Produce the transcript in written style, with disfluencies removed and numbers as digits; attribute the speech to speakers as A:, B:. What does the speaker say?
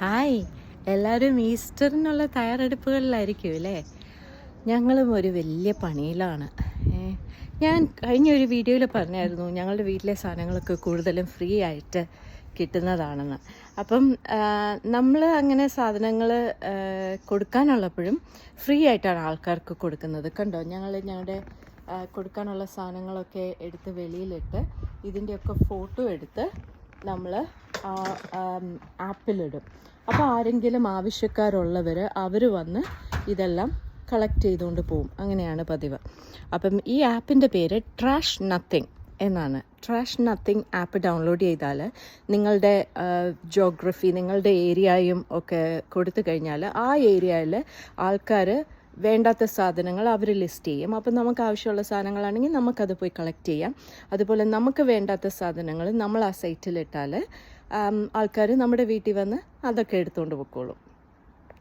A: Hi, എല്ലാവരും ഈസ്റ്ററിനുള്ള തയ്യാറെടുപ്പുകളിലായിരിക്കും അല്ലേ? ഞങ്ങളും ഒരു വലിയ പണിയിലാണ്. ഞാൻ കഴിഞ്ഞ ഒരു വീഡിയോയിൽ പറഞ്ഞായിരുന്നു ഞങ്ങളുടെ വീട്ടിലെ സാധനങ്ങളൊക്കെ കൂടുതലും ഫ്രീ ആയിട്ട് കിട്ടുന്നതാണെന്ന്. അപ്പം നമ്മൾ അങ്ങനെ സാധനങ്ങൾ കൊടുക്കാനുള്ളപ്പോഴും ഫ്രീ ആയിട്ടാണ് ആൾക്കാർക്ക് കൊടുക്കുന്നത്. കണ്ടോ, ഞങ്ങളുടെ കൊടുക്കാനുള്ള സാധനങ്ങളൊക്കെ എടുത്ത് വെളിയിലിട്ട് ഇതിൻ്റെയൊക്കെ ഫോട്ടോ എടുത്ത് നമ്മൾ ആപ്പിലിടും. അപ്പോൾ ആരെങ്കിലും ആവശ്യക്കാരുള്ളവർ അവർ വന്ന് ഇതെല്ലാം കളക്ട് ചെയ്തുകൊണ്ട് പോവും. അങ്ങനെയാണ് പതിവ്. അപ്പം ഈ ആപ്പിൻ്റെ പേര് ട്രാഷ് നത്തിങ് എന്നാണ്. ട്രാഷ് നത്തിങ് ആപ്പ് ഡൗൺലോഡ് ചെയ്താൽ നിങ്ങളുടെ ജോഗ്രഫി, നിങ്ങളുടെ ഏരിയയും ഒക്കെ കൊടുത്തു കഴിഞ്ഞാൽ ആ ഏരിയയിൽ ആൾക്കാർ വേണ്ടാത്ത സാധനങ്ങൾ അവർ ലിസ്റ്റ് ചെയ്യും. അപ്പം നമുക്ക് ആവശ്യമുള്ള സാധനങ്ങളാണെങ്കിൽ നമുക്കത് പോയി കളക്ട് ചെയ്യാം. അതുപോലെ നമുക്ക് വേണ്ടാത്ത സാധനങ്ങൾ നമ്മൾ ആ സൈറ്റിലിട്ടാൽ ആൾക്കാർ നമ്മുടെ വീട്ടിൽ വന്ന് അതൊക്കെ എടുത്തുകൊണ്ട് പൊക്കോളും.